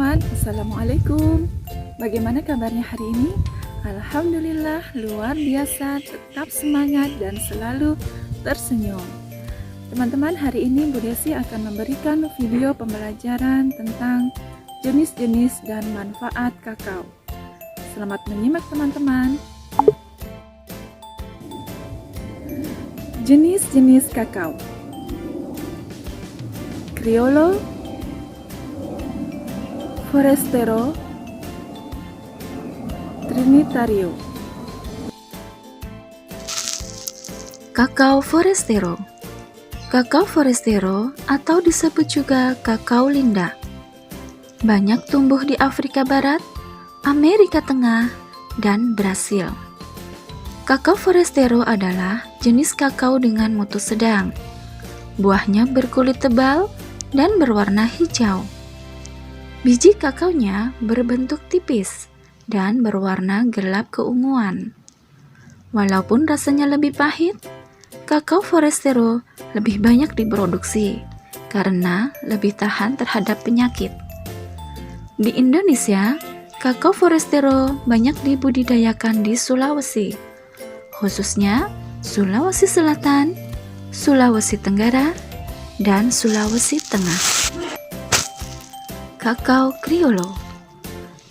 teman-teman, Assalamualaikum. Bagaimana kabarnya hari ini? Alhamdulillah, luar biasa, tetap semangat dan selalu tersenyum. Teman-teman, hari ini Bu Desi akan memberikan video pembelajaran tentang jenis-jenis dan manfaat kakao. Selamat menyimak teman-teman. Jenis-jenis kakao: Criollo, Forastero, Trinitario. Kakao Forastero. Kakao Forastero atau disebut juga kakao linda banyak tumbuh di Afrika Barat, Amerika Tengah, dan Brasil. Kakao Forastero adalah jenis kakao dengan mutu sedang. Buahnya berkulit tebal dan berwarna hijau. Biji kakaonya berbentuk tipis dan berwarna gelap keunguan. Walaupun rasanya lebih pahit, kakao Forastero lebih banyak diproduksi karena lebih tahan terhadap penyakit. Di Indonesia, kakao Forastero banyak dibudidayakan di Sulawesi, khususnya Sulawesi Selatan, Sulawesi Tenggara, dan Sulawesi Tengah. Kakao Criollo.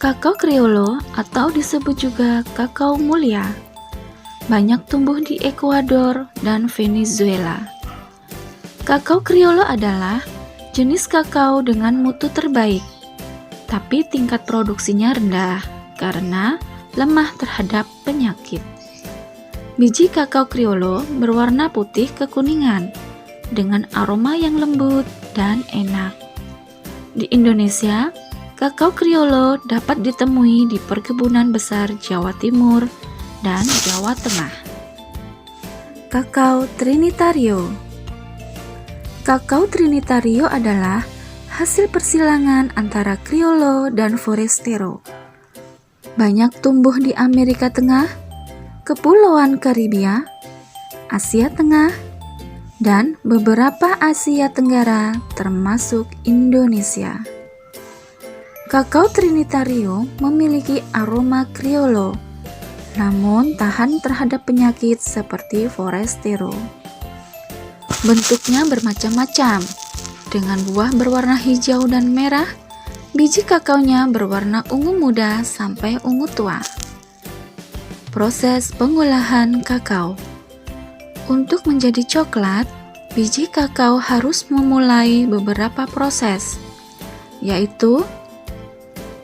Kakao Criollo atau disebut juga kakao mulia banyak tumbuh di Ekuador dan Venezuela. Kakao Criollo adalah jenis kakao dengan mutu terbaik, tapi tingkat produksinya rendah karena lemah terhadap penyakit. Biji kakao Criollo berwarna putih kekuningan dengan aroma yang lembut dan enak. Di Indonesia, kakao Criollo dapat ditemui di perkebunan besar Jawa Timur dan Jawa Tengah. Kakao Trinitario. Kakao Trinitario adalah hasil persilangan antara Criollo dan Forastero. Banyak tumbuh di Amerika Tengah, Kepulauan Karibia, Asia Tengah, dan beberapa Asia Tenggara termasuk Indonesia. Kakao Trinitario memiliki aroma Criollo, namun tahan terhadap penyakit seperti Forastero. Bentuknya bermacam-macam, dengan buah berwarna hijau dan merah, biji kakaonya berwarna ungu muda sampai ungu tua. Proses pengolahan kakao. Untuk menjadi coklat, biji kakao harus memulai beberapa proses, yaitu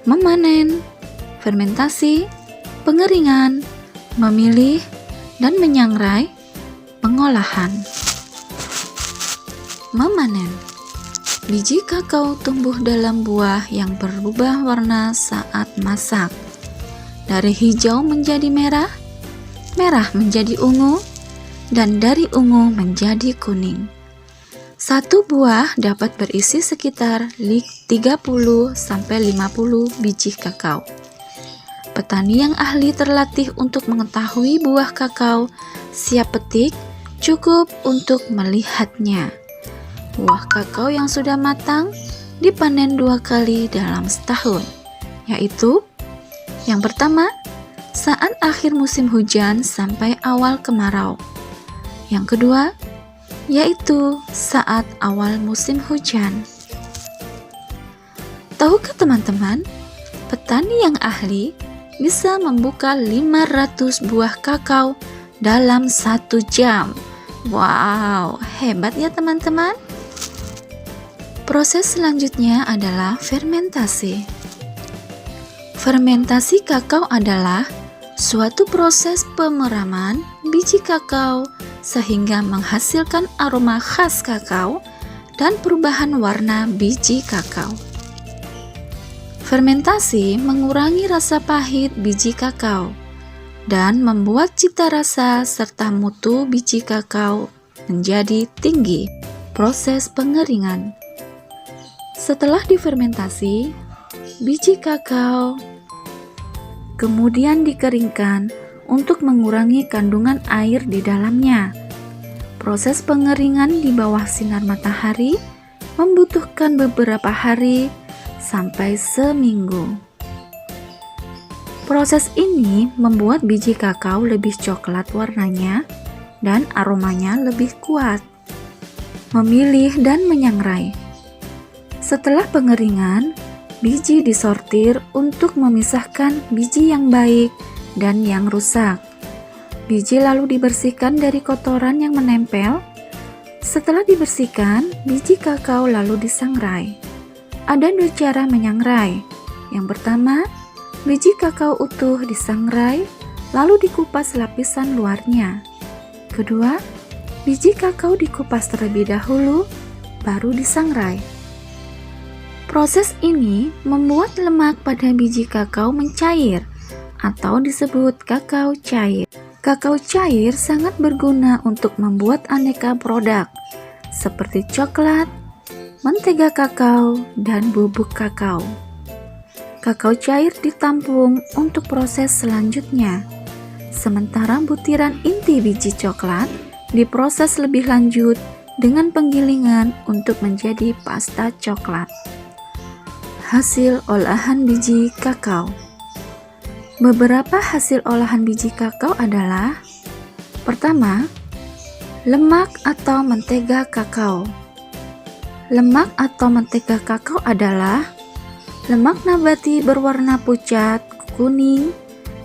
memanen, fermentasi, pengeringan, memilih, dan menyangrai. Pengolahan. Memanen. Biji kakao tumbuh dalam buah yang berubah warna saat masak. Dari hijau menjadi merah, merah menjadi ungu, dan dari ungu menjadi kuning. Satu buah dapat berisi sekitar 30-50 biji kakao. Petani yang ahli terlatih untuk mengetahui buah kakao siap petik cukup untuk melihatnya. Buah kakao yang sudah matang dipanen 2 kali dalam setahun, yaitu yang pertama saat akhir musim hujan sampai awal kemarau. Yang kedua yaitu saat awal musim hujan. Tahukah teman-teman, petani yang ahli bisa membuka 500 buah kakao dalam 1 jam. Wow, hebat ya teman-teman. Proses selanjutnya adalah fermentasi. Fermentasi kakao adalah suatu proses pemeraman biji kakao sehingga menghasilkan aroma khas kakao dan perubahan warna biji kakao. Fermentasi mengurangi rasa pahit biji kakao dan membuat cita rasa serta mutu biji kakao menjadi tinggi. Proses pengeringan. Setelah difermentasi, biji kakao kemudian dikeringkan untuk mengurangi kandungan air di dalamnya. Proses pengeringan di bawah sinar matahari membutuhkan beberapa hari sampai seminggu. Proses ini membuat biji kakao lebih coklat warnanya dan aromanya lebih kuat, memilih dan menyangrai. Setelah pengeringan, biji disortir untuk memisahkan biji yang baik dan yang rusak. Biji lalu dibersihkan dari kotoran yang menempel. Setelah dibersihkan, biji kakao lalu disangrai. Ada 2 cara menyangrai. Yang pertama, biji kakao utuh disangrai, lalu dikupas lapisan luarnya. Kedua, biji kakao dikupas terlebih dahulu, baru disangrai. Proses ini membuat lemak pada biji kakao mencair atau disebut kakao cair. Kakao cair sangat berguna untuk membuat aneka produk seperti coklat, mentega kakao, dan bubuk kakao. Kakao cair ditampung untuk proses selanjutnya, sementara butiran inti biji coklat diproses lebih lanjut dengan penggilingan untuk menjadi pasta coklat. Hasil olahan biji kakao. Beberapa hasil olahan biji kakao adalah: pertama, lemak atau mentega kakao. Lemak atau mentega kakao adalah lemak nabati berwarna pucat kuning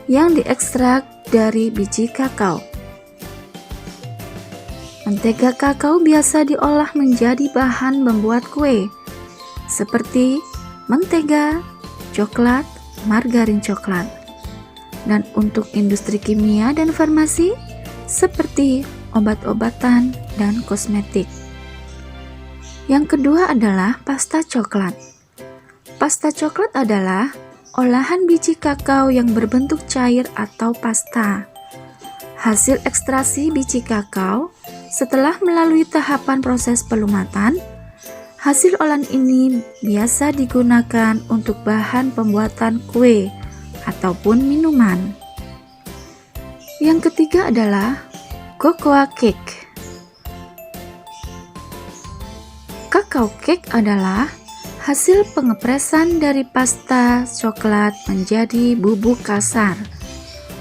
yang diekstrak dari biji kakao. Mentega kakao biasa diolah menjadi bahan membuat kue, seperti mentega, coklat, margarin coklat. Dan untuk industri kimia dan farmasi, seperti obat-obatan dan kosmetik. Yang kedua adalah pasta coklat. Pasta coklat adalah olahan biji kakao yang berbentuk cair atau pasta. Hasil ekstraksi biji kakao setelah melalui tahapan proses pelumatan. Hasil olahan ini biasa digunakan untuk bahan pembuatan kue ataupun minuman. Yang ketiga adalah cocoa cake. Kakao cake adalah hasil pengepresan dari pasta coklat menjadi bubuk kasar.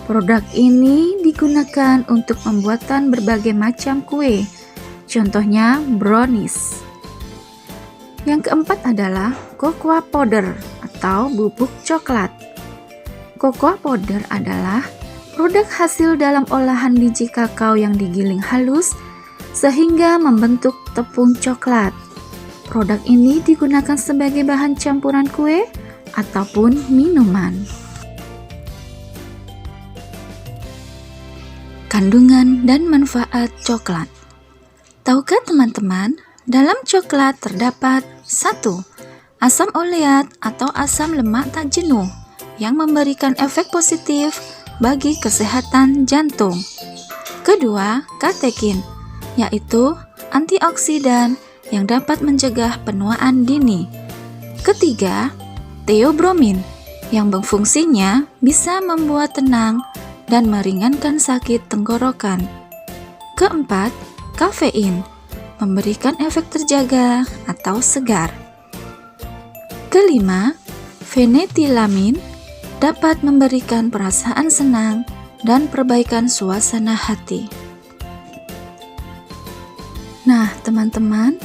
Produk ini digunakan untuk pembuatan berbagai macam kue, contohnya brownies. Yang keempat adalah cocoa powder atau bubuk coklat. Cocoa powder adalah produk hasil dalam olahan biji kakao yang digiling halus sehingga membentuk tepung coklat. Produk ini digunakan sebagai bahan campuran kue ataupun minuman. Kandungan dan manfaat coklat. Tahukah teman-teman, dalam coklat terdapat 1. Asam oleat atau asam lemak tak jenuh yang memberikan efek positif bagi kesehatan jantung. Kedua, katekin, yaitu antioksidan yang dapat mencegah penuaan dini. Ketiga, theobromine yang berfungsinya bisa membuat tenang dan meringankan sakit tenggorokan. Keempat, kafein memberikan efek terjaga atau segar. Kelima, fenetilamin dapat memberikan perasaan senang dan perbaikan suasana hati. Nah, teman-teman,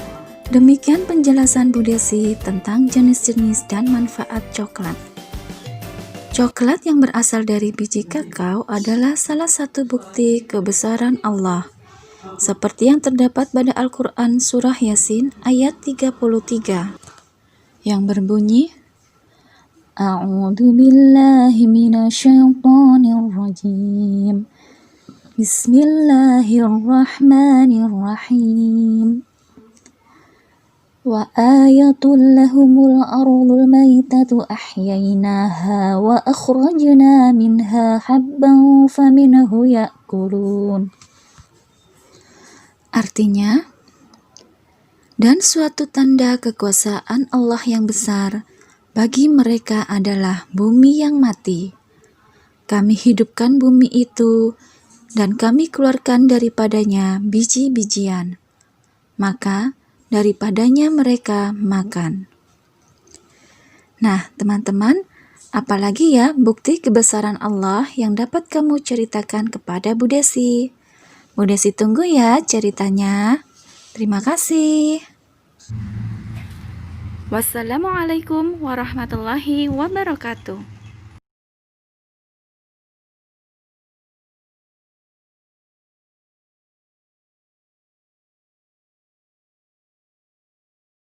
demikian penjelasan Bu Desi tentang jenis-jenis dan manfaat coklat. Coklat yang berasal dari biji kakao adalah salah satu bukti kebesaran Allah, seperti yang terdapat pada Al-Quran Surah Yasin ayat 33, yang berbunyi, A'udzu billahi minasyaitonir rajim. Bismillahirrahmanirrahim. Wa ayatul lahumul ardul maytatu ahyainaha wa akhrajna minha habban faminhu ya'kulun. Artinya, dan suatu tanda kekuasaan Allah yang besar bagi mereka adalah bumi yang mati. Kami hidupkan bumi itu dan kami keluarkan daripadanya biji-bijian, maka daripadanya mereka makan. Nah, teman-teman, apalagi ya bukti kebesaran Allah yang dapat kamu ceritakan kepada Bu Desi? Bu Desi tunggu ya ceritanya. Terima kasih. Wassalamualaikum warahmatullahi wabarakatuh.